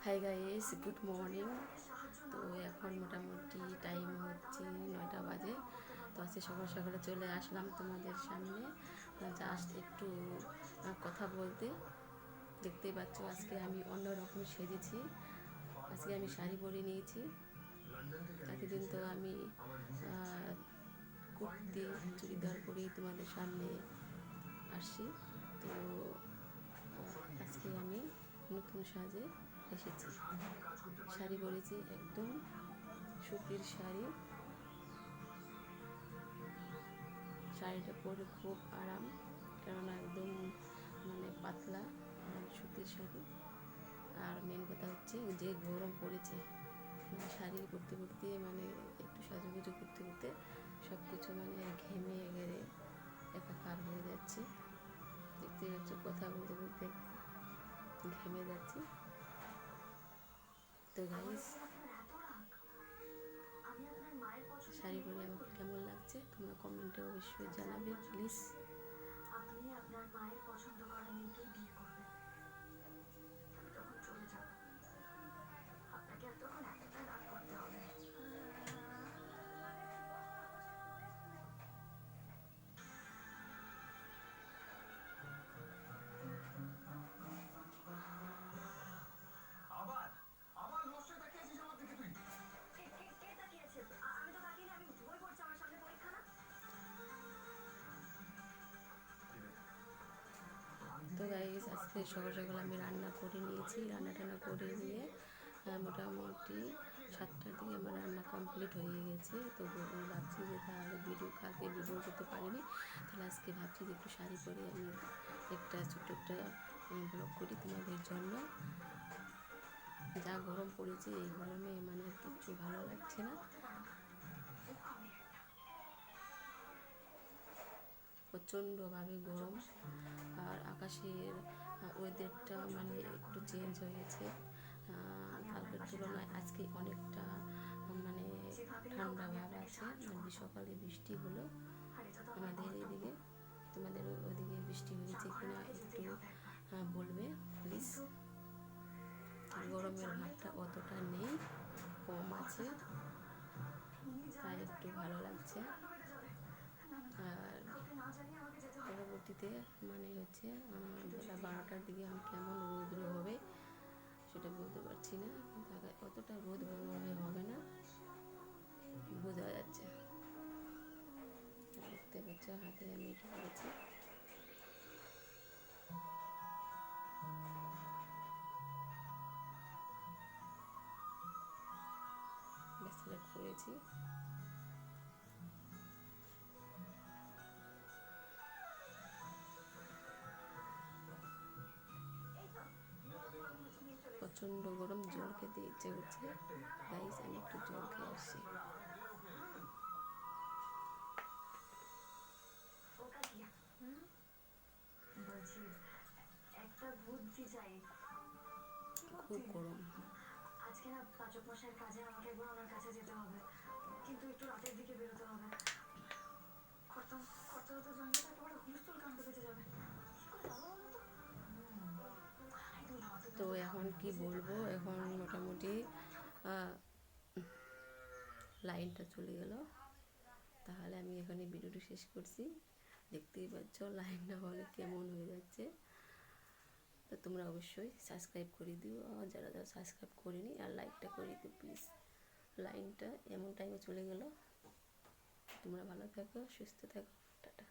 Hi guys, good morning. তো এখন মোটামুটি টাইম হচ্ছে 9টা বাজে। তো আজকে সকাল সকালে চলে আসলাম তোমাদের সামনে জাস্ট একটু কথা বলতে। দেখতেই পাচ্ছ আজকে আমি অন্যরকম সেজেছি। আজকে আমি শাড়ি পরে নিয়েছি। এতদিন তো আমি কুর্তি চুড়িদার পরেই তোমাদের সামনে আসছি। তো আজকে আমি নতুন সাজে এসেছি। শাড়ি পরেছি, একদম সুতির শাড়ি। শাড়িটা পরে খুব আরাম, কেননা একদম পাতলা সুতির শাড়ি। আর মেন কথা হচ্ছে যে গরম পড়েছে, শাড়ি পরতে পরতে একটু সাজুগুজু করতে করতে সব কিছু ঘেমে গেড়ে একাকার হয়ে যাচ্ছে। দেখতে পাচ্ছ, কথা বলতে বলতে ঘেমে যাচ্ছি। তো গাইস, শাড়ি পরে আমাকে কেমন লাগছে তোমরা কমেন্টে অবশ্যই জানাবে প্লিজ। আপনি আপনার মায়ের পছন্দ করা মেয়েকে বিয়ে করবেন, আমি তখন চলে যাব। আপনাকে আর তখন এতটা রাগ করতে হবে। আবার আবার লস্যি তাকিয়েছিস আমার দিকে তুই? কে তাকিয়েছে? আমি তো তাকিয়ে, আমি বই পড়ছি, আমার সামনে পরীক্ষা না। তো গাইস, আজকে সকাল সকাল আমি রান্না করে নিয়েছি। রান্না টান্না করে নিয়ে মোটামুটি 7টার দিকে আমার রান্না কমপ্লিট হয়ে গেছে। তো ভাবছি যে তাহলে কালকে ভিডিও করতে পারিনি, তাহলে আজকে ভাবছি যে একটু শাড়ি পরে আমি একটা ছোট্ট একটা ব্লগ করি তোমাদের জন্য। যা গরম পড়েছে, এই গরমে কিচ্ছু ভালো লাগছে না। প্রচণ্ডভাবে গরম, আর আকাশের ওয়েদারটা একটু চেঞ্জ হয়েছে। কালকের তুলনায় আজকে অনেকটা ঠান্ডা ভাব আছে। সকালে বৃষ্টি হলো আমাদের এদিকে। তোমাদের ওইদিকে বৃষ্টি হয়েছে কিনা একটু বলবে প্লিজ। গরমের ভাবটা অতটা নেই, কম আছে, তাই একটু ভালো লাগছে। আর পরবর্তীতে হচ্ছে বেলা 12টার দিকে কেমন রোদ হবে সেটা বলতে পারছি না, কিন্তু অতটা রোদ মনে হয় হবে না, বোঝা যাচ্ছে। দেখতে পাচ্ছ হাতে আমি এটা করেছি, ব্রেসলেট করেছি। প্রচণ্ড গরম, জল খেতে ইচ্ছে করছে। গাইস, আমি একটু জল খেয়ে আসছি। বলছি, একটা বুদ্ধি চাই। খুব গরম। আজকে না পাচক মশাইয়ের কাজে আমাকে একবার ওনার কাছে যেতে হবে, কিন্তু একটু রাতের দিকে বেরোতে হবে। কর্তা তো জানলে তো একেবারে হুলস্থুল কাণ্ড বেঁচে যাবে। তো এখন কি বলবো, এখন মোটামুটি লাইনটা চলে গেল। তাহলে আমি এখানে ভিডিওটি শেষ করছি। দেখতেই পাচ্ছ লাইন না হলে কেমন হয়ে যাচ্ছে। তো তোমরা অবশ্যই সাবস্ক্রাইব করে দিও, যারা যারা সাবস্ক্রাইব করিনি, আর লাইকটা করে দিও প্লিজ। লাইনটা এমন টাইমে চলে গেল। তোমরা ভালো থাকো, সুস্থ থাকো, টাটা।